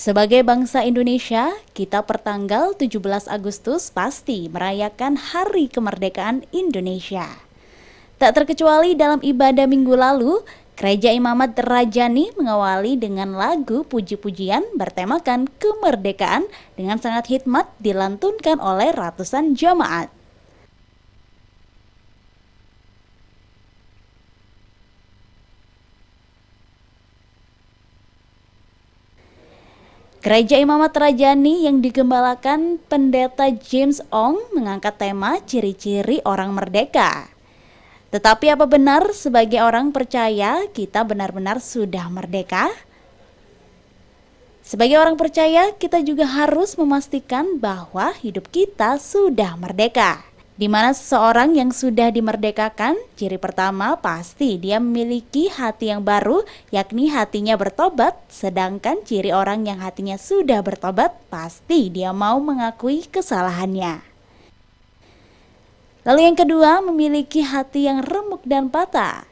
Sebagai bangsa Indonesia, kita pertanggal 17 Agustus pasti merayakan Hari Kemerdekaan Indonesia. Tak terkecuali dalam ibadah minggu lalu, Gereja Imamat Rajani mengawali dengan lagu puji-pujian bertemakan kemerdekaan dengan sangat hikmat dilantunkan oleh ratusan jamaat. Gereja Imamat Rajani yang digembalakan Pendeta James Ong mengangkat tema ciri-ciri orang merdeka. Tetapi apa benar sebagai orang percaya kita benar-benar sudah merdeka? Sebagai orang percaya kita juga harus memastikan bahwa hidup kita sudah merdeka. Di mana seseorang yang sudah dimerdekakan, ciri pertama pasti dia memiliki hati yang baru, yakni hatinya bertobat. Sedangkan ciri orang yang hatinya sudah bertobat, pasti dia mau mengakui kesalahannya. Lalu yang kedua, memiliki hati yang remuk dan patah.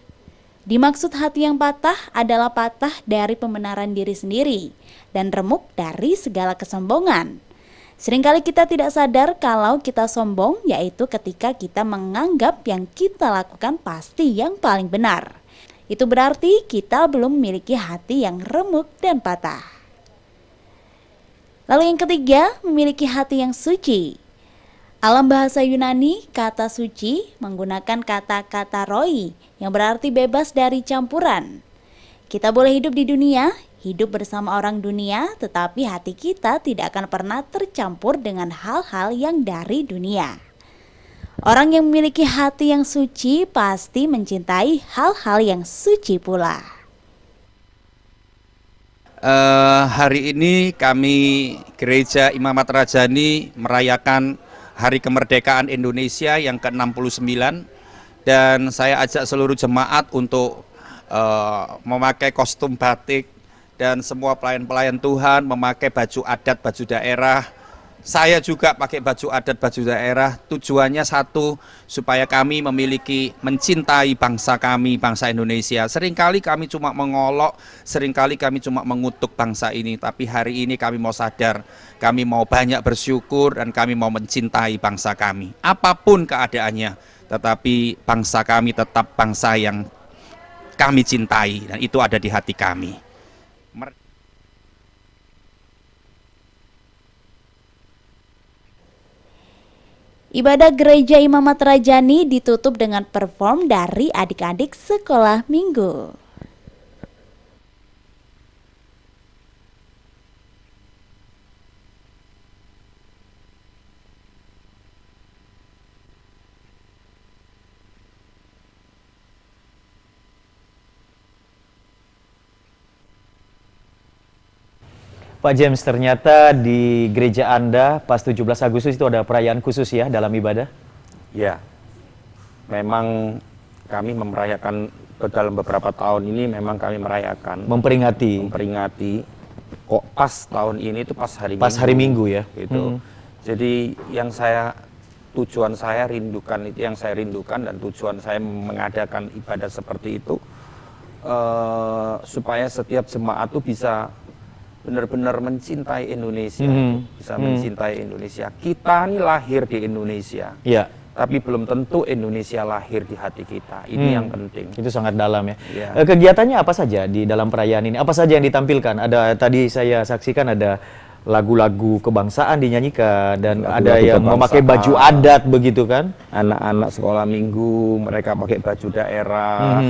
Dimaksud hati yang patah adalah patah dari pembenaran diri sendiri dan remuk dari segala kesombongan. Seringkali kita tidak sadar kalau kita sombong, yaitu ketika kita menganggap yang kita lakukan pasti yang paling benar. Itu berarti kita belum memiliki hati yang remuk dan patah. Lalu yang ketiga, memiliki hati yang suci. Alam bahasa Yunani, kata suci menggunakan kata-kata roi yang berarti bebas dari campuran. Kita boleh hidup di dunia, hidup bersama orang dunia, tetapi hati kita tidak akan pernah tercampur dengan hal-hal yang dari dunia. Orang yang memiliki hati yang suci pasti mencintai hal-hal yang suci pula. Hari ini kami Gereja Imamat Rajani merayakan Hari Kemerdekaan Indonesia yang ke-69, dan saya ajak seluruh jemaat untuk memakai kostum batik, dan semua pelayan-pelayan Tuhan memakai baju adat, baju daerah. Saya juga pakai baju adat, baju daerah. Tujuannya satu, supaya kami mencintai bangsa kami, bangsa Indonesia. Seringkali kami cuma mengolok, seringkali kami cuma mengutuk bangsa ini. Tapi hari ini kami mau sadar, kami mau banyak bersyukur, dan kami mau mencintai bangsa kami. Apapun keadaannya, tetapi bangsa kami tetap bangsa yang kami cintai, dan itu ada di hati kami. Ibadah Gereja Imamat Rajani ditutup dengan perform dari adik-adik sekolah minggu. Pak James, ternyata di gereja Anda pas 17 Agustus itu ada perayaan khusus ya dalam ibadah? Ya, memang kami merayakan dalam beberapa tahun ini, memang kami merayakan. Memperingati. Kok pas tahun ini itu pas hari Minggu. Pas hari Minggu ya? Gitu. Jadi tujuan saya rindukan, itu yang saya rindukan, dan tujuan saya mengadakan ibadah seperti itu, supaya setiap jemaat itu bisa benar-benar mencintai Indonesia, bisa mencintai Indonesia. Kita ini lahir di Indonesia, ya, tapi belum tentu Indonesia lahir di hati kita. Ini yang penting. Itu sangat dalam ya. Ya. Kegiatannya apa saja di dalam perayaan ini? Apa saja yang ditampilkan? Ada tadi saya saksikan ada lagu-lagu kebangsaan dinyanyikan, dan ada yang memakai baju adat begitu kan? Anak-anak sekolah minggu mereka pakai baju daerah,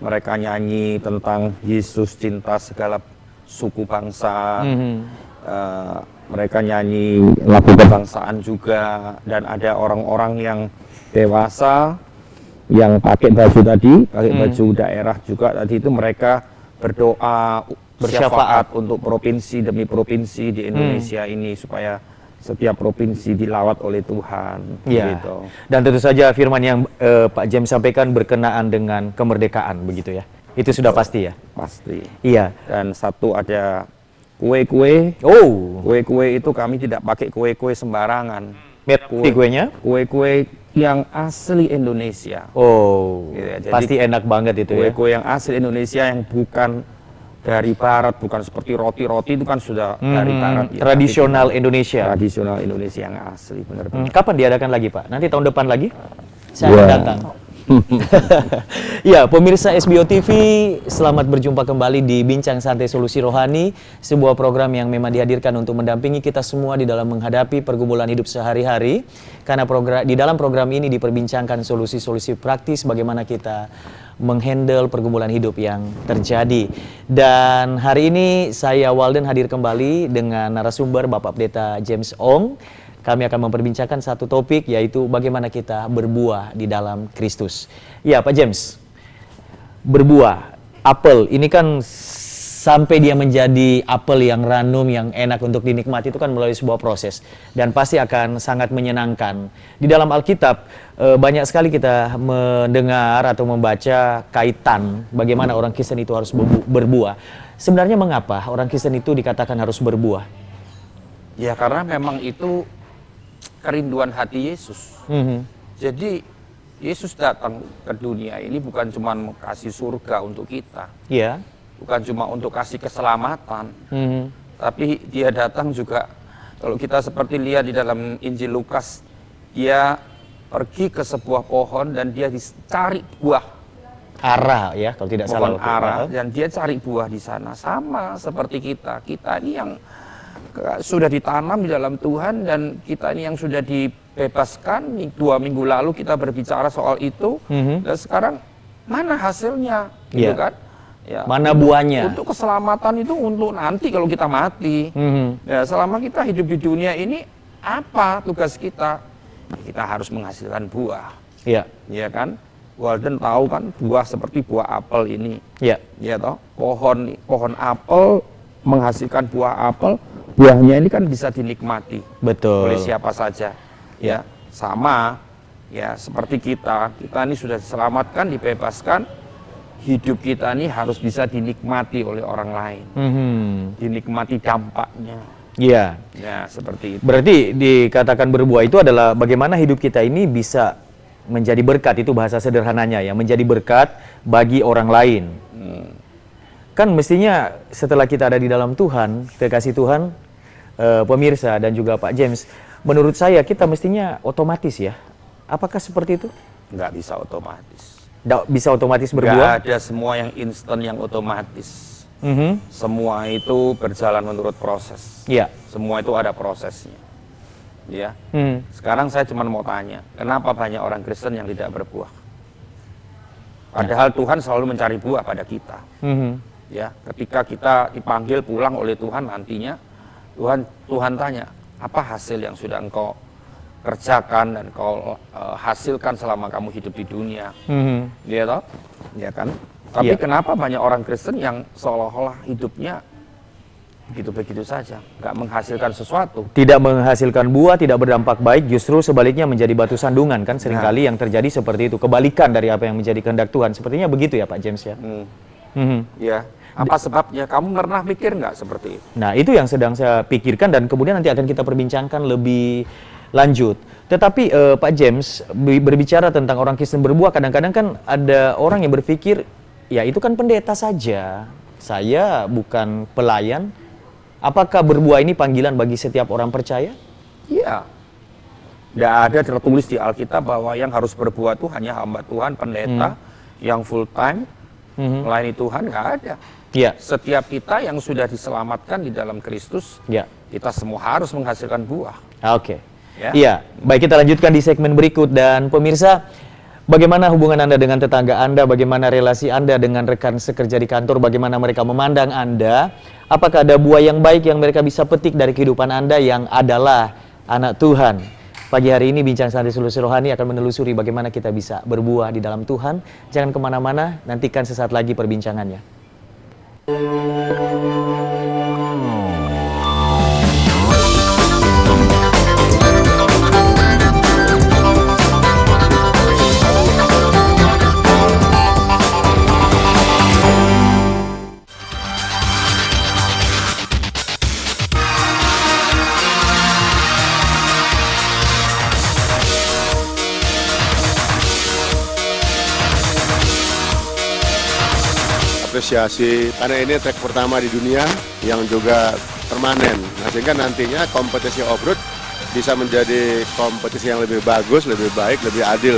mereka nyanyi tentang Yesus cinta segala suku bangsa, mereka nyanyi lagu kebangsaan juga, dan ada orang-orang yang dewasa yang pakai baju tadi, pakai baju daerah juga tadi, itu mereka berdoa bersyafaat untuk provinsi demi provinsi di Indonesia ini, supaya setiap provinsi dilawat oleh Tuhan. Iya. Gitu. Dan tentu saja firman yang Pak James sampaikan berkenaan dengan kemerdekaan begitu ya. Itu sudah pasti ya. Pasti. Iya. Dan satu ada kue-kue. Oh, Kue-kue itu kami tidak pakai kue-kue sembarangan. kuenya? Kue-kue yang asli Indonesia. Oh, Gitu ya, jadi pasti enak banget itu ya. Kue-kue yang asli Indonesia yang bukan dari barat, bukan seperti roti-roti itu kan sudah dari barat. Ya. Tradisional Tapi Indonesia. tradisional Indonesia yang asli, benar-benar. Kapan diadakan lagi Pak? Nanti tahun depan lagi? Saya Wah. akan datang. Ya, pemirsa SBO TV, selamat berjumpa kembali di Bincang Santai Solusi Rohani, sebuah program yang memang dihadirkan untuk mendampingi kita semua di dalam menghadapi pergumulan hidup sehari-hari. Karena di dalam program ini diperbincangkan solusi-solusi praktis bagaimana kita menghandle pergumulan hidup yang terjadi. Dan hari ini saya Walden hadir kembali dengan narasumber Bapak Pendeta James Ong. Kami akan memperbincangkan satu topik, yaitu bagaimana kita berbuah di dalam Kristus. Ya, Pak James, berbuah, apel, ini kan sampai dia menjadi apel yang ranum, yang enak untuk dinikmati, itu kan melalui sebuah proses. Dan pasti akan sangat menyenangkan. Di dalam Alkitab, banyak sekali kita mendengar atau membaca kaitan bagaimana orang Kristen itu harus berbuah. Sebenarnya mengapa orang Kristen itu dikatakan harus berbuah? Ya karena memang itu kerinduan hati Yesus. Jadi Yesus datang ke dunia ini bukan cuma kasih surga untuk kita, Iya. bukan cuma untuk kasih keselamatan, tapi dia datang juga, kalau kita seperti lihat di dalam Injil Lukas, dia pergi ke sebuah pohon dan dia dicari buah, Ara ya, kalau tidak salah. pohon ara, dan dia cari buah di sana. Sama seperti kita ini yang sudah ditanam di dalam Tuhan, dan kita ini yang sudah dibebaskan. 2 minggu lalu kita berbicara soal itu, dan sekarang mana hasilnya, gitu Iya. kan? Ya, Mana buahnya? Untuk keselamatan itu untuk nanti kalau kita mati. Ya, selama kita hidup di dunia ini, apa tugas kita? Kita harus menghasilkan buah, Iya. ya kan? Walden tahu kan buah seperti buah apel ini, Iya. ya toh? Pohon apel menghasilkan buah apel. Buahnya ini kan bisa dinikmati Betul. oleh siapa saja, ya. Sama, ya seperti kita ini sudah diselamatkan, dibebaskan, hidup kita ini harus bisa dinikmati oleh orang lain, dinikmati dampaknya. Iya. Ya seperti itu. Berarti dikatakan berbuah itu adalah bagaimana hidup kita ini bisa menjadi berkat, itu bahasa sederhananya ya, menjadi berkat bagi orang lain. Kan mestinya setelah kita ada di dalam Tuhan, kekasih Tuhan, pemirsa dan juga Pak James, menurut saya kita mestinya otomatis ya. Apakah seperti itu? Nggak bisa otomatis. Nggak bisa otomatis Nggak berbuah? ada semua yang instan yang otomatis. Semua itu berjalan menurut proses. Iya. Semua itu ada prosesnya. Ya. Sekarang saya cuma mau tanya, kenapa banyak orang Kristen yang tidak berbuah? Padahal Tuhan selalu mencari buah pada kita. Ya, ketika kita dipanggil pulang oleh Tuhan nantinya, Tuhan tanya, apa hasil yang sudah engkau kerjakan dan engkau hasilkan selama kamu hidup di dunia? Ya toh? Ya kan? Tapi kenapa banyak orang Kristen yang seolah-olah hidupnya begitu-begitu saja, nggak menghasilkan sesuatu? Tidak menghasilkan buah, tidak berdampak baik, justru sebaliknya menjadi batu sandungan kan seringkali yang terjadi seperti itu, kebalikan dari apa yang menjadi kehendak Tuhan. Sepertinya begitu ya Pak James ya. Ya, apa sebabnya? Kamu pernah mikir nggak seperti itu? Nah, itu yang sedang saya pikirkan dan kemudian nanti akan kita perbincangkan lebih lanjut. Tetapi Pak James, berbicara tentang orang Kristen berbuah, kadang-kadang kan ada orang yang berpikir, ya itu kan pendeta saja, saya bukan pelayan. Apakah berbuah ini panggilan bagi setiap orang percaya? Iya. Tidak ada tertulis di Alkitab bahwa yang harus berbuah itu hanya hamba Tuhan, pendeta, yang full time, melayani Tuhan, nggak ada. Iya. Setiap kita yang sudah diselamatkan di dalam Kristus, Ya. kita semua harus menghasilkan buah. Oke. Ya. Iya, baik, kita lanjutkan di segmen berikut. Dan pemirsa, bagaimana hubungan Anda dengan tetangga Anda, bagaimana relasi Anda dengan rekan sekerja di kantor, bagaimana mereka memandang Anda, apakah ada buah yang baik yang mereka bisa petik dari kehidupan Anda yang adalah anak Tuhan. Pagi hari ini Bincang Santai Solusi Rohani akan menelusuri bagaimana kita bisa berbuah di dalam Tuhan. Jangan kemana-mana, nantikan sesaat lagi perbincangannya. apresiasi karena ini trek pertama di dunia yang juga permanen. Nah, sehingga nantinya kompetisi off-road bisa menjadi kompetisi yang lebih bagus, lebih baik, lebih adil.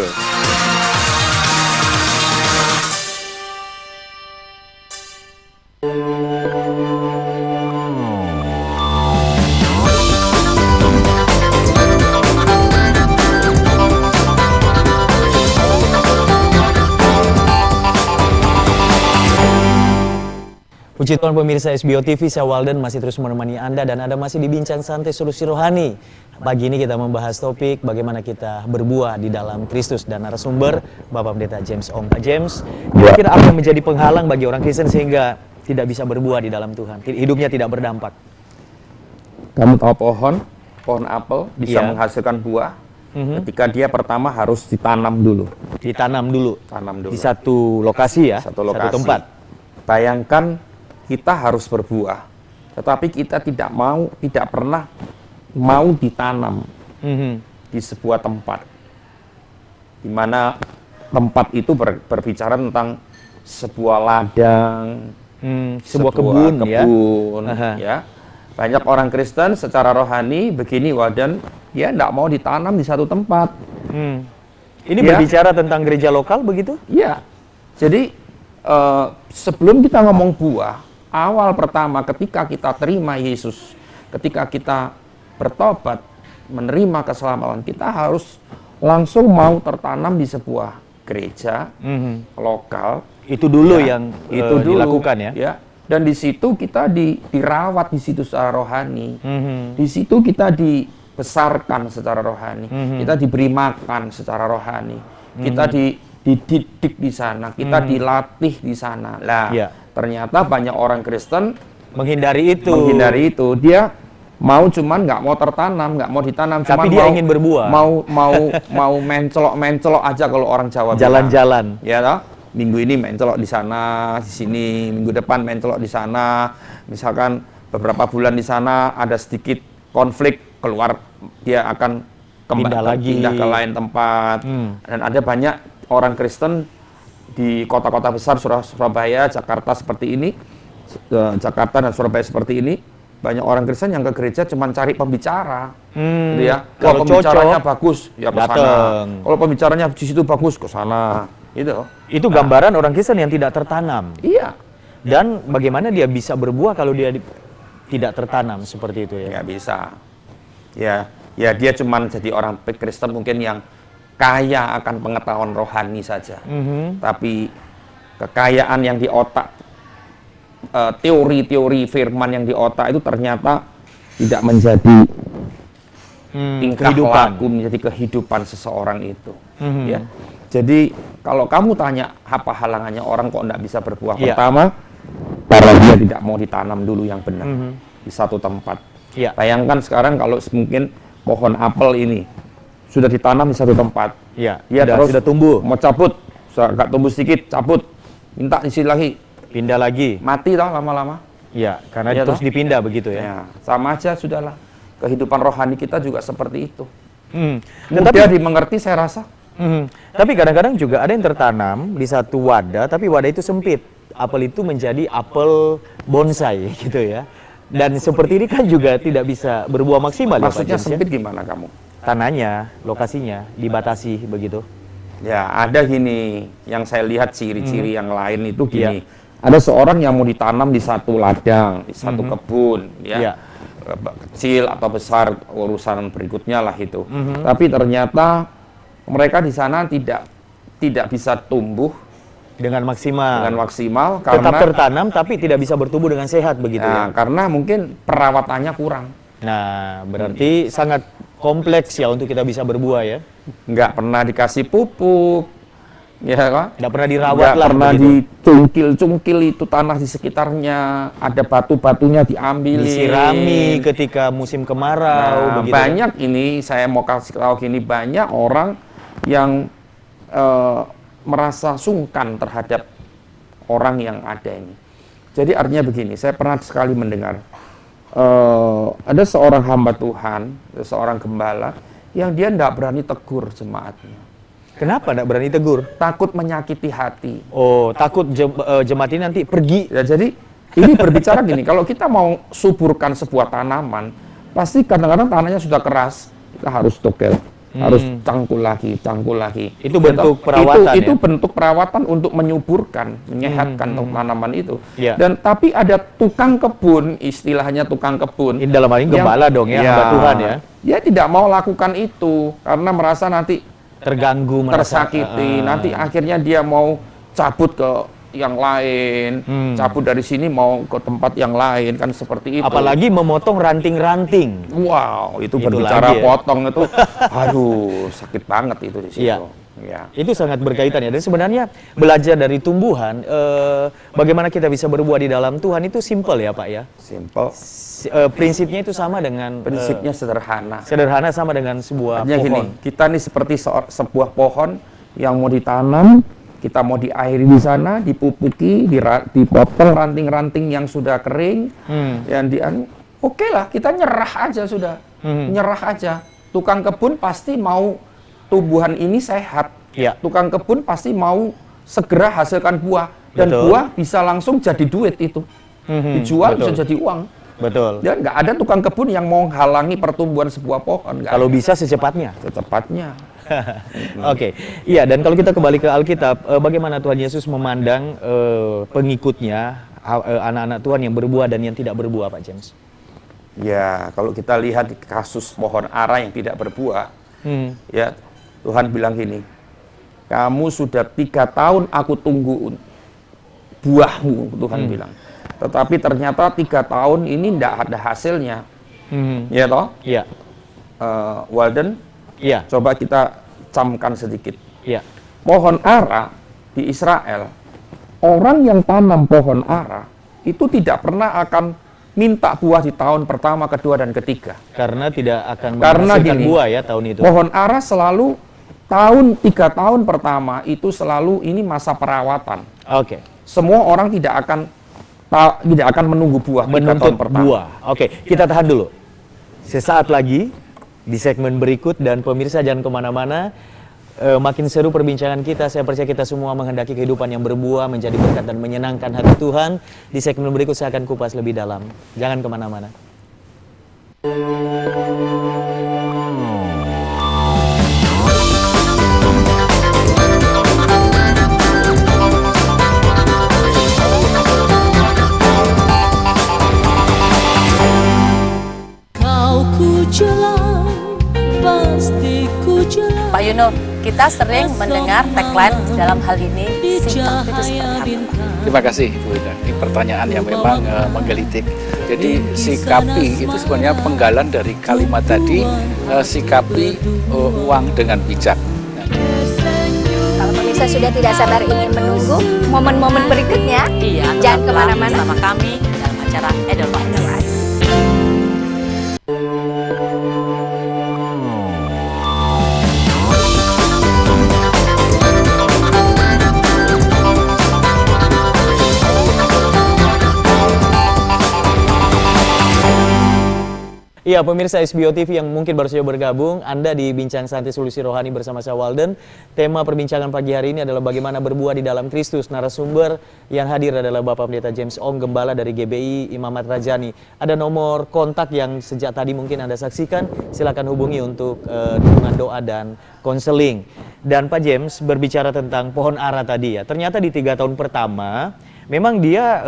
Puji Tuhan pemirsa SBO TV, saya Walden masih terus menemani Anda dan Anda masih di Bincang Santai Solusi Rohani. Pagi ini kita membahas topik bagaimana kita berbuah di dalam Kristus dan narasumber Bapak Pendeta James Ong. Pak James, kira-kira apa yang menjadi penghalang bagi orang Kristen sehingga tidak bisa berbuah di dalam Tuhan, hidupnya tidak berdampak? Kamu tahu pohon apel bisa Iya. menghasilkan buah ketika dia pertama harus ditanam dulu. Ditanam dulu Tanam dulu. di satu lokasi ya, Satu lokasi. satu tempat. Bayangkan kita harus berbuah, tetapi kita tidak pernah mau ditanam di sebuah tempat, di mana tempat itu berbicara tentang sebuah ladang, Sebuah kebun ya. Aha. ya. Banyak orang Kristen secara rohani begini, dan dia tidak mau ditanam di satu tempat. Ini Ya. berbicara tentang gereja lokal begitu? Iya. Jadi sebelum kita ngomong buah, awal pertama ketika kita terima Yesus, ketika kita bertobat, menerima keselamatan, kita harus langsung mau tertanam di sebuah gereja lokal. Itu dulu Ya, yang itu dulu dilakukan ya. Ya. Dan di situ kita dirawat di situ secara rohani. Di situ kita dibesarkan secara rohani. Kita diberi makan secara rohani. Kita dididik di sana, kita dilatih di sana. Lah, Ya. ternyata banyak orang Kristen menghindari itu. Dia mau cuman nggak mau tertanam, nggak mau ditanam, Tapi cuman dia mau, ingin berbuah. mau mencelok aja kalau orang Jawa bilang. Jalan-jalan. Ya toh? Minggu ini mencelok di sana, di sini, minggu depan mencelok di sana. Misalkan beberapa bulan di sana ada sedikit konflik, keluar dia akan pindah ke lain tempat. Dan ada banyak orang Kristen di kota-kota besar, Surabaya, Jakarta seperti ini, Jakarta dan Surabaya seperti ini, banyak orang Kristen yang ke gereja cuma cari pembicara, gitu ya. Kalau pembicaranya bagus, ya ke sana. dateng. Kalau pembicaranya di situ bagus, ke sana. Gitu. Itu gambaran orang Kristen yang tidak tertanam. Iya, Dan bagaimana dia bisa berbuah kalau dia tidak tertanam seperti itu ya? nggak bisa. Ya dia cuma jadi orang Kristen mungkin yang kaya akan pengetahuan rohani saja. Tapi kekayaan yang di otak, teori-teori firman yang di otak itu ternyata tidak menjadi tingkah laku, menjadi kehidupan seseorang itu. Ya. Jadi kalau kamu tanya apa halangannya orang kok tidak bisa berbuah, Iya. pertama karena dia tidak mau ditanam dulu yang benar di satu tempat. Iya. Bayangkan sekarang kalau mungkin pohon apel ini sudah ditanam di satu tempat, Iya, dia terus sudah tumbuh, mau cabut, agak tumbuh sedikit, cabut, minta isi lagi, pindah lagi. mati tau lama-lama. Iya, karena Iya terus toh? dipindah begitu ya. Ya, sama aja sudahlah. Kehidupan rohani kita juga seperti itu. Tetapi Mudah dimengerti saya rasa. Tapi kadang-kadang juga ada yang tertanam di satu wadah, tapi wadah itu sempit. Apel itu menjadi apel bonsai gitu ya. Dan seperti ini kan juga tidak bisa berbuah maksimal ya Pak Maksudnya James, ya? sempit gimana kamu? Tanahnya, lokasinya dibatasi begitu. Ya, ada gini, yang saya lihat ciri-ciri yang lain itu gini. Iya. Ada seorang yang mau ditanam di satu ladang, di satu kebun, ya. Iya. Kecil atau besar urusan berikutnya lah itu. Tapi ternyata mereka di sana tidak bisa tumbuh Dengan maksimal. dengan maksimal Tetap karena tertanam tapi tidak bisa bertumbuh dengan sehat begitu ya. karena mungkin perawatannya kurang. Nah, berarti sangat kompleks ya untuk kita bisa berbuah ya. Nggak pernah dikasih pupuk, ya kan? Tidak pernah dirawat Nggak lah pernah begitu. dicungkil-cungkil itu tanah di sekitarnya, ada batu-batunya diambil, Disirami ketika musim kemarau begitu. banyak ini saya mau kasih tahu gini, banyak orang yang merasa sungkan terhadap orang yang ada ini. Jadi artinya begini, saya pernah sekali mendengar ada seorang hamba Tuhan, seorang gembala yang dia tidak berani tegur jemaatnya. Kenapa nggak berani tegur? Takut menyakiti hati. Oh, takut jemaat ini nanti pergi. Ya, jadi ini berbicara gini, kalau kita mau suburkan sebuah tanaman, pasti kadang-kadang tanahnya sudah keras, kita harus tokel, harus cangkul lagi. Itu bentuk perawatan itu ya? bentuk perawatan untuk menyuburkan, menyehatkan tanaman itu. Ya. Dan tapi ada tukang kebun, istilahnya tukang kebun. Ini dalam hal ini gembala dong ya, hamba Tuhan ya. Dia tidak mau lakukan itu karena merasa nanti Terganggu, merasa tersakiti, nanti akhirnya dia mau cabut ke yang lain, cabut dari sini mau ke tempat yang lain, kan seperti itu. apalagi memotong ranting-ranting. Wow, itu Itu berbicara lagi ya. potong itu, aduh sakit banget itu di situ. Iya. Ya. Itu sangat berkaitan ya. Dan sebenarnya belajar dari tumbuhan, bagaimana kita bisa berbuah di dalam Tuhan itu simple ya Pak ya. Simple, Prinsipnya itu sama dengan prinsipnya sederhana. sederhana sama dengan sebuah Artinya gini, pohon. kita nih seperti sebuah pohon yang mau ditanam, kita mau diairi di sana, dipupuki, dipotong ranting-ranting yang sudah kering, yang oke lah, kita nyerah aja sudah, nyerah aja. Tukang kebun pasti mau tumbuhan ini sehat, Ya. tukang kebun pasti mau segera hasilkan buah, dan Betul. buah bisa langsung jadi duit itu, dijual Betul. bisa jadi uang. Betul. Dan nggak ada tukang kebun yang mau halangi pertumbuhan sebuah pohon. nggak Kalau ada. bisa secepatnya. Secepatnya. Oke, iya, dan kalau kita kembali ke Alkitab, bagaimana Tuhan Yesus memandang pengikutnya, anak-anak Tuhan yang berbuah dan yang tidak berbuah, Pak James? Ya, kalau kita lihat di kasus pohon ara yang tidak berbuah, ya Tuhan bilang gini, kamu sudah 3 tahun aku tunggu buahmu, Tuhan bilang. Tetapi ternyata 3 tahun ini tidak ada hasilnya, ya toh? Iya, Walden, iya, coba kita camkan sedikit. iya. Pohon ara di Israel, orang yang tanam pohon ara itu tidak pernah akan minta buah di tahun pertama, kedua, dan ketiga. Karena tidak akan Karena menghasilkan gini, buah ya tahun itu. Pohon ara selalu 3 tahun pertama itu selalu ini masa perawatan. Oke, Semua orang tidak akan menunggu buah 3 menuntut tahun pertama. buah. Oke, kita tahan dulu. Sesaat lagi di segmen berikut, dan pemirsa jangan kemana-mana. Makin seru perbincangan kita. Saya percaya kita semua menghendaki kehidupan yang berbuah, menjadi berkat dan menyenangkan hati Tuhan. Di segmen berikut saya akan kupas lebih dalam. Jangan kemana-mana. Kau ku jalan, pasti ku jalan. Pak Yuno, kita sering mendengar tagline dalam hal ini, Di singkap itu seperti cahaya apa? bintang. Terima kasih Bu Ida. Ini pertanyaan yang memang menggelitik. Jadi sikapi itu sebenarnya penggalan dari kalimat tadi, sikapi uang dengan bijak. Nah, Kalau pemirsa sudah tidak sabar ingin menunggu momen-momen berikutnya, Iya, jangan tetaplah kemana-mana. bersama kami dalam acara Edelweiss. Iya, pemirsa SBO TV yang mungkin baru saja bergabung, Anda di Bincang Santai Solusi Rohani bersama saya Walden. Tema perbincangan pagi hari ini adalah bagaimana berbuah di dalam Kristus. Narasumber yang hadir adalah Bapak Pendeta James Ong, Gembala dari GBI Imamat Rajani. Ada nomor kontak yang sejak tadi mungkin Anda saksikan, silakan hubungi untuk dukungan doa dan konseling. Dan Pak James berbicara tentang pohon ara tadi ya, ternyata di 3 tahun pertama, memang dia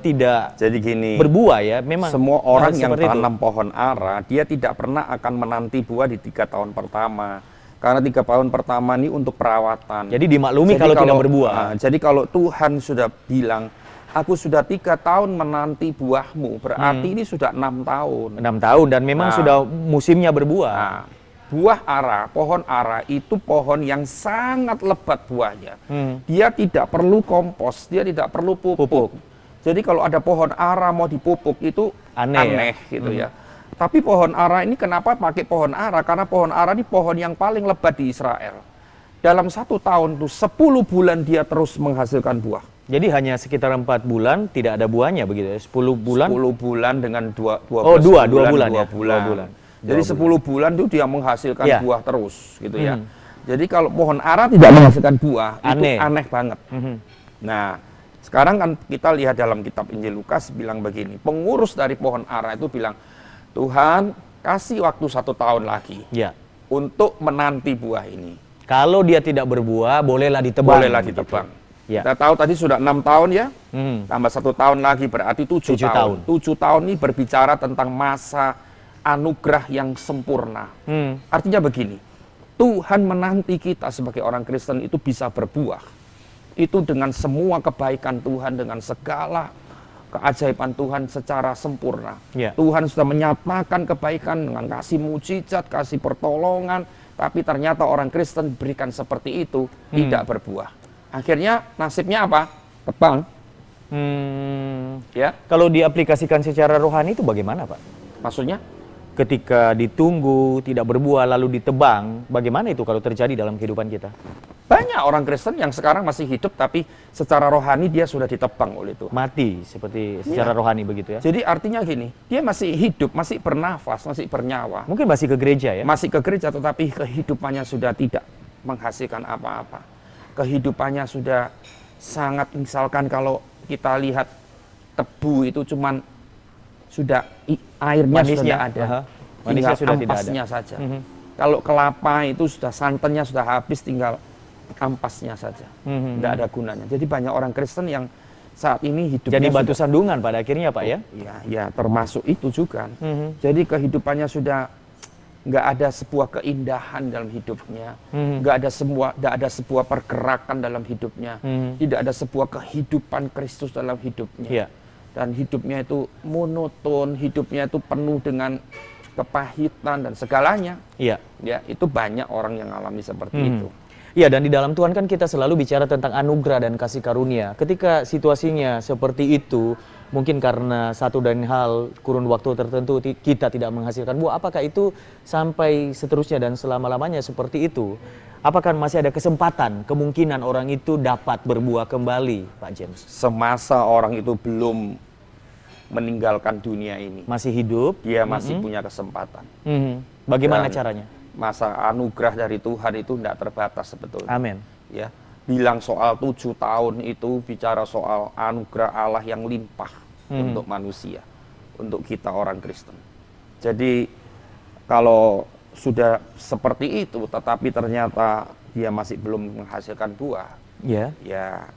tidak Jadi gini, berbuah ya, memang semua orang yang seperti itu. tanam pohon ara, dia tidak pernah akan menanti buah di 3 tahun pertama. Karena 3 tahun pertama ini untuk perawatan. Jadi dimaklumi kalau tidak berbuah. Jadi kalau Tuhan sudah bilang, aku sudah 3 tahun menanti buahmu, berarti ini sudah 6 tahun. 6 tahun dan memang Nah. sudah musimnya berbuah. Nah, buah ara, pohon ara itu pohon yang sangat lebat buahnya. Dia tidak perlu kompos, dia tidak perlu pupuk. Jadi kalau ada pohon ara mau dipupuk itu Aneh ya? gitu ya. Tapi pohon ara ini kenapa pakai pohon ara? Karena pohon ara ini pohon yang paling lebat di Israel. Dalam 1 tahun tuh 10 bulan dia terus menghasilkan buah. Jadi hanya sekitar 4 bulan tidak ada buahnya begitu ya. 10 bulan. 10 bulan dengan 12 Oh, dua bulan ya. 2 bulan. Dua bulan. Jadi 10 bulan itu dia menghasilkan Ya. buah terus gitu ya. Jadi kalau pohon ara tidak menghasilkan buah, Aneh. itu aneh banget. Nah, sekarang kan kita lihat dalam kitab Injil Lukas bilang begini, pengurus dari pohon ara itu bilang, Tuhan kasih waktu 1 tahun lagi Ya. untuk menanti buah ini. Kalau dia tidak berbuah, bolehlah ditebang. Bolehlah begitu. ditebang. Ya. Kita tahu tadi sudah 6 tahun ya, Mhm. tambah 1 tahun lagi berarti 7 7 tahun. 7 tahun ini berbicara tentang masa anugerah yang sempurna. Artinya begini, Tuhan menanti kita sebagai orang Kristen itu bisa berbuah. Itu dengan semua kebaikan Tuhan, dengan segala keajaiban Tuhan secara sempurna. Ya. Tuhan sudah menyatakan kebaikan dengan kasih mujizat, kasih pertolongan, tapi ternyata orang Kristen diberikan seperti itu, tidak berbuah. Akhirnya nasibnya apa? Tebang. Ya, Kalau diaplikasikan secara rohani itu bagaimana, Pak? maksudnya? Ketika ditunggu, tidak berbuah, lalu ditebang, bagaimana itu kalau terjadi dalam kehidupan kita? Banyak orang Kristen yang sekarang masih hidup, tapi secara rohani dia sudah ditebang oleh Tuhan. Mati, seperti secara rohani begitu ya? Jadi artinya gini, dia masih hidup, masih bernafas, masih bernyawa, Mungkin masih ke gereja ya? masih ke gereja, tetapi kehidupannya sudah tidak menghasilkan apa-apa. Kehidupannya sudah sangat, misalkan kalau kita lihat tebu itu cuman sudah airnya Manisnya, sudah ada, aha. tinggal Manisnya sudah tidak ada. ampasnya saja. Kalau kelapa itu sudah santannya sudah habis, tinggal ampasnya saja, tidak ada gunanya. Jadi banyak orang Kristen yang saat ini hidupnya Jadi batu sudah, sandungan pada akhirnya Pak ya? ya termasuk itu juga. Jadi kehidupannya sudah nggak ada sebuah keindahan dalam hidupnya, nggak ada sebuah pergerakan dalam hidupnya, tidak ada sebuah kehidupan Kristus dalam hidupnya. Iya. Dan hidupnya itu monoton, hidupnya itu penuh dengan kepahitan dan segalanya. Iya. Ya, itu banyak orang yang alami seperti itu. Iya, dan di dalam Tuhan kan kita selalu bicara tentang anugerah dan kasih karunia. Ketika situasinya seperti itu, mungkin karena satu dan hal kurun waktu tertentu kita tidak menghasilkan buah, apakah itu sampai seterusnya dan selama-lamanya seperti itu? Apakah masih ada kesempatan, kemungkinan orang itu dapat berbuah kembali, Pak James? Semasa orang itu belum meninggalkan dunia ini, Masih hidup? dia masih punya kesempatan. Bagaimana Dan caranya? Masa anugerah dari Tuhan itu tidak terbatas sebetulnya. Amin. Ya, bilang soal 7 tahun itu bicara soal anugerah Allah yang limpah untuk manusia, untuk kita orang Kristen. Jadi kalau sudah seperti itu, tetapi ternyata dia masih belum menghasilkan buah, Ya. ya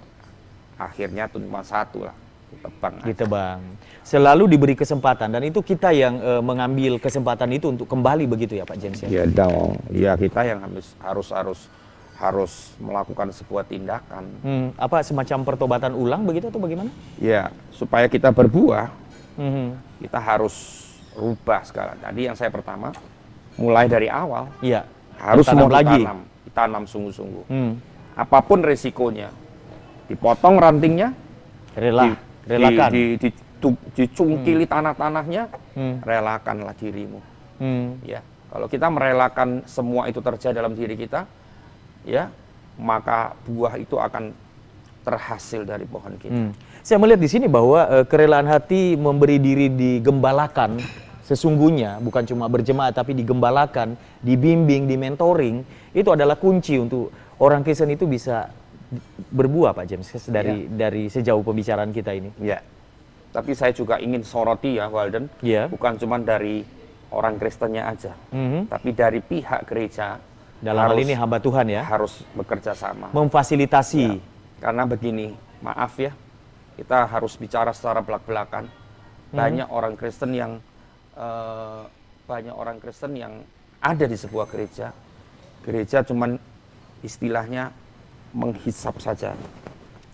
akhirnya cuma satu lah, ditebang aja. Ditebang. Selalu diberi kesempatan dan itu kita yang mengambil kesempatan itu untuk kembali begitu ya Pak James ya. Ya dong, ya kita yang harus melakukan sebuah tindakan. Apa semacam pertobatan ulang begitu atau bagaimana? Ya, supaya kita berbuah, Mhm. kita harus rubah segala. Tadi yang saya pertama, mulai dari awal, Iya. harus Ditanam mau lagi. ditanam sungguh-sungguh. Hmm. Apapun resikonya, dipotong rantingnya, Relakan. dicungkili tanah-tanahnya, Hmm. relakanlah dirimu. Hmm. Ya, kalau kita merelakan semua itu terjadi dalam diri kita, ya, maka buah itu akan terhasil dari pohon kita. Saya melihat di sini bahwa kerelaan hati memberi diri digembalakan sesungguhnya bukan cuma berjemaat tapi digembalakan, dibimbing, dimentoring itu adalah kunci untuk orang Kristen itu bisa berbuah Pak James dari sejauh pembicaraan kita ini. Ya. Tapi saya juga ingin soroti ya Walden, Ya. bukan cuma dari orang Kristennya aja, tapi dari pihak gereja Dalam hal ini hamba Tuhan ya, harus bekerja sama. memfasilitasi. Karena begini, maaf ya, kita harus bicara secara belak-belakan. Banyak orang Kristen yang ada di sebuah gereja cuman istilahnya menghisap saja,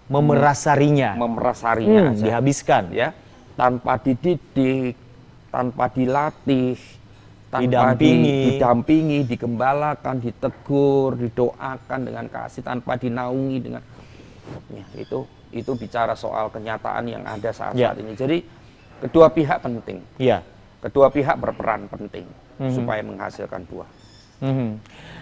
Memerasarinya, memerasarinya aja, dihabiskan. ya, tanpa dididik, tanpa dilatih, tanpa didampingi, digembalakan, ditegur, didoakan dengan kasih, tanpa dinaungi dengan, ya, itu bicara soal kenyataan yang ada saat ini. Jadi kedua pihak penting. Iya. Kedua pihak berperan penting supaya menghasilkan buah.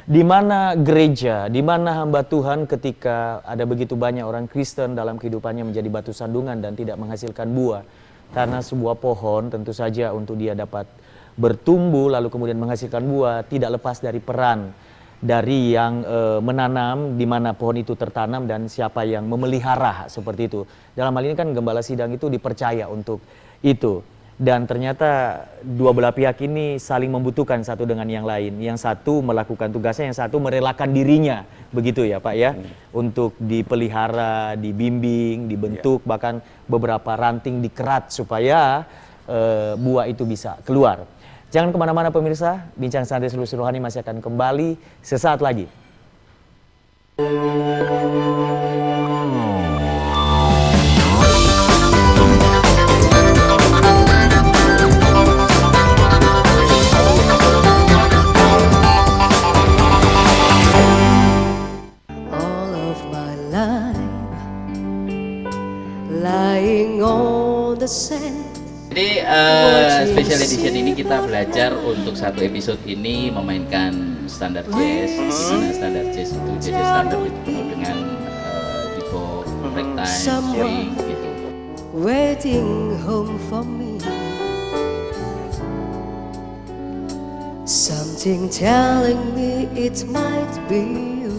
Di mana gereja, di mana hamba Tuhan ketika ada begitu banyak orang Kristen dalam kehidupannya menjadi batu sandungan dan tidak menghasilkan buah. Karena sebuah pohon tentu saja untuk dia dapat bertumbuh lalu kemudian menghasilkan buah tidak lepas dari peran dari yang menanam, di mana pohon itu tertanam, dan siapa yang memelihara, seperti itu. Dalam hal ini kan gembala sidang itu dipercaya untuk itu. Dan ternyata dua belah pihak ini saling membutuhkan satu dengan yang lain. Yang satu melakukan tugasnya, yang satu merelakan dirinya, begitu ya Pak ya, untuk dipelihara, dibimbing, dibentuk, bahkan beberapa ranting dikerat supaya buah itu bisa keluar. Jangan kemana-mana pemirsa, Bincang Santai Solusi Rohani masih akan kembali sesaat lagi. All of my life lying on the sand. Jadi special edition ini kita belajar untuk satu episode ini memainkan standar jazz, di mana standar jazz itu jazz standar itu penuh dengan bebop, ragtime, swing gitu. Waiting home for me. Something telling me it might be you.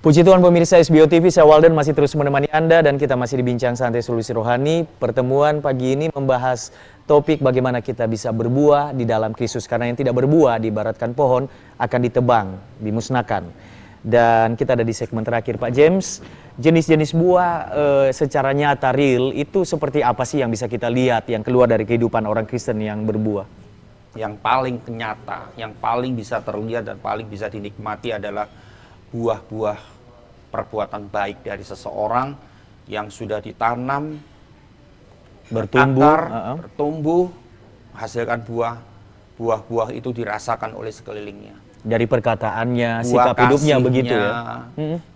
Puji Tuhan pemirsa SBO TV, saya Walden masih terus menemani Anda dan kita masih di Bincang Santai Solusi Rohani. Pertemuan pagi ini membahas topik bagaimana kita bisa berbuah di dalam Kristus. Karena yang tidak berbuah, diibaratkan pohon, akan ditebang, dimusnahkan. Dan kita ada di segmen terakhir Pak James. Jenis-jenis buah secara nyata, real, itu seperti apa sih yang bisa kita lihat, yang keluar dari kehidupan orang Kristen yang berbuah? Yang paling nyata, yang paling bisa terlihat dan paling bisa dinikmati adalah buah-buah perbuatan baik dari seseorang yang sudah ditanam, Bertumbuh, berakar, bertumbuh, hasilkan buah. Buah-buah itu dirasakan oleh sekelilingnya. Dari perkataannya, Buah sikap hidupnya kasihnya, begitu ya.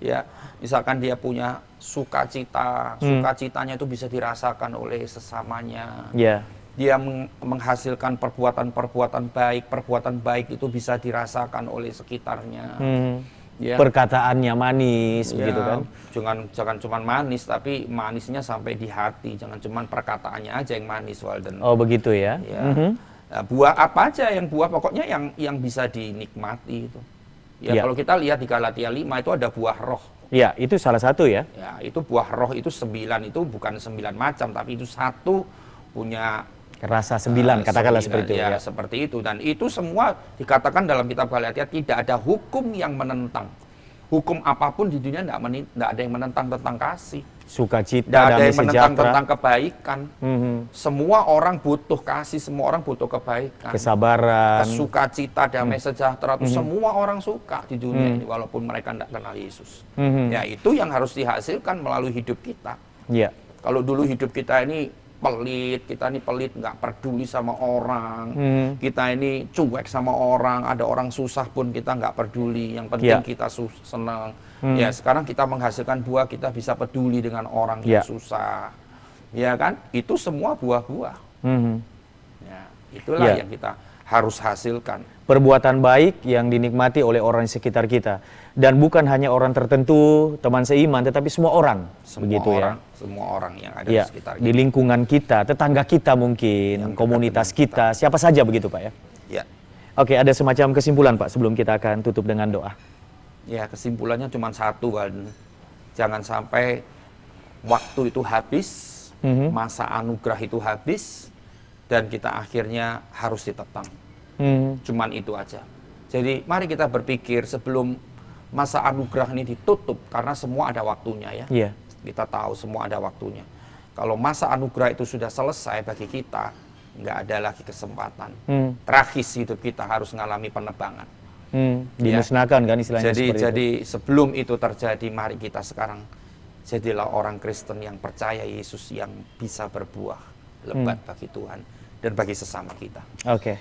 Ya, misalkan dia punya sukacita, sukacitanya itu bisa dirasakan oleh sesamanya. Ya. Dia menghasilkan perbuatan-perbuatan baik itu bisa dirasakan oleh sekitarnya. Ya. Perkataannya manis, Ya, begitu kan? Jangan cuma manis, tapi manisnya sampai di hati. Jangan cuma perkataannya aja yang manis, Walden. Oh begitu ya. Ya. Nah, buah apa aja yang buah pokoknya yang bisa dinikmati itu. Ya, kalau kita lihat di Galatia 5 itu ada buah roh. Ya, itu salah satu ya. Ya, itu buah roh itu 9, itu bukan 9 macam, tapi itu satu punya Rasa 9, katakanlah seperti itu ya, ya. seperti itu. Dan itu semua dikatakan dalam kitab Galatia tidak ada hukum yang menentang. Hukum apapun di dunia tidak ada yang menentang tentang kasih. Sukacita, Tidak ada damai yang menentang sejahtera, tentang kebaikan. Semua orang butuh kasih, semua orang butuh kebaikan. kesabaran. Sukacita, damai sejahtera itu semua orang suka di dunia ini walaupun mereka tidak kenal Yesus. Ya, itu yang harus dihasilkan melalui hidup kita. Ya. Kalau dulu hidup kita ini pelit, nggak peduli sama orang, kita ini cuek sama orang, ada orang susah pun kita nggak peduli, yang penting kita senang. Ya, sekarang kita menghasilkan buah, kita bisa peduli dengan orang yang susah, ya kan? Itu semua buah-buah. Ya, itulah yang kita harus hasilkan. Perbuatan baik yang dinikmati oleh orang di sekitar kita. Dan bukan hanya orang tertentu, teman seiman, tetapi semua orang. Semua orang yang ada di sekitar kita. Di lingkungan kita, tetangga kita mungkin, komunitas kita, siapa saja begitu Pak ya? Ya. Oke, ada semacam kesimpulan Pak sebelum kita akan tutup dengan doa. Ya, kesimpulannya cuma satu kan. Jangan sampai waktu itu habis, masa anugerah itu habis, dan kita akhirnya harus ditentang. Cuman itu aja. Jadi mari kita berpikir sebelum masa anugerah ini ditutup, karena semua ada waktunya ya. Iya. Kita tahu semua ada waktunya. Kalau masa anugerah itu sudah selesai bagi kita, nggak ada lagi kesempatan. Tragis hidup kita harus mengalami penebangan. Dimusnahkan kan istilahnya seperti itu. Jadi sebelum itu terjadi, mari kita sekarang jadilah orang Kristen yang percaya Yesus, yang bisa berbuah lebat bagi Tuhan dan bagi sesama kita. Oke.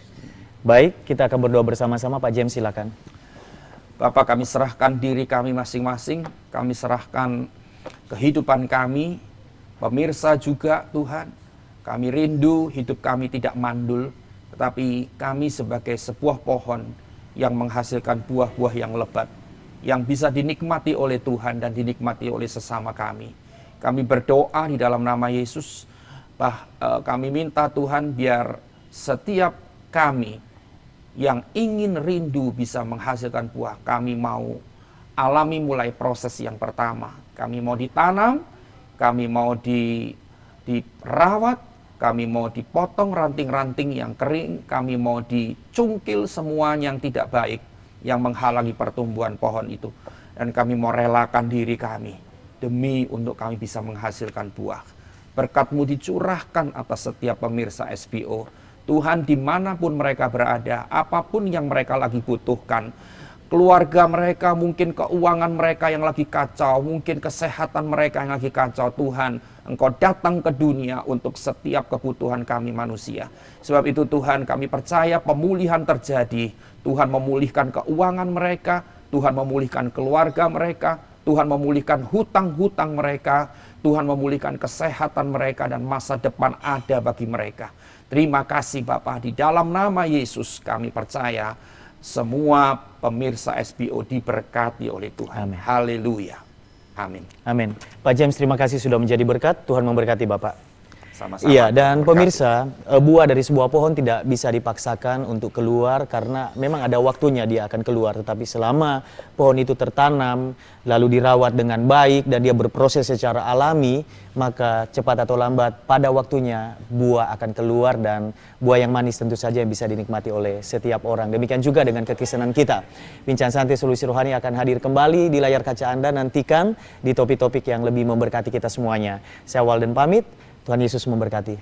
Baik, kita akan berdoa bersama-sama. Pak James silakan. Bapak, kami serahkan diri kami masing-masing, kami serahkan kehidupan kami, pemirsa juga Tuhan. Kami rindu hidup kami tidak mandul, tetapi kami sebagai sebuah pohon yang menghasilkan buah-buah yang lebat, yang bisa dinikmati oleh Tuhan dan dinikmati oleh sesama kami. Kami berdoa di dalam nama Yesus, kami minta Tuhan biar setiap kami yang ingin rindu bisa menghasilkan buah, kami mau alami mulai proses yang pertama. Kami mau ditanam, kami mau dirawat, kami mau dipotong ranting-ranting yang kering, kami mau dicungkil semua yang tidak baik, yang menghalangi pertumbuhan pohon itu. Dan kami mau relakan diri kami, demi untuk kami bisa menghasilkan buah. Berkat-Mu dicurahkan atas setiap pemirsa SBO. Tuhan dimanapun mereka berada, apapun yang mereka lagi butuhkan, keluarga mereka, mungkin keuangan mereka yang lagi kacau, mungkin kesehatan mereka yang lagi kacau, Tuhan, Engkau datang ke dunia untuk setiap kebutuhan kami manusia. Sebab itu Tuhan, kami percaya pemulihan terjadi. Tuhan memulihkan keuangan mereka, Tuhan memulihkan keluarga mereka, Tuhan memulihkan hutang-hutang mereka, Tuhan memulihkan kesehatan mereka, dan masa depan ada bagi mereka. Terima kasih Bapa, di dalam nama Yesus kami percaya semua pemirsa SBO diberkati oleh Tuhan. Amin. Haleluya. Amin. Amin. Pak James, terima kasih sudah menjadi berkat. Tuhan memberkati Bapak. Sama-sama. Iya, dan pemirsa, buah dari sebuah pohon tidak bisa dipaksakan untuk keluar karena memang ada waktunya dia akan keluar. Tetapi selama pohon itu tertanam, lalu dirawat dengan baik dan dia berproses secara alami, maka cepat atau lambat pada waktunya buah akan keluar, dan buah yang manis tentu saja yang bisa dinikmati oleh setiap orang. Demikian juga dengan kekristenan kita. Bincang Santai Solusi Rohani akan hadir kembali di layar kaca Anda. Nantikan di topik-topik yang lebih memberkati kita semuanya. Saya Walden pamit. Tuhan Yesus memberkati.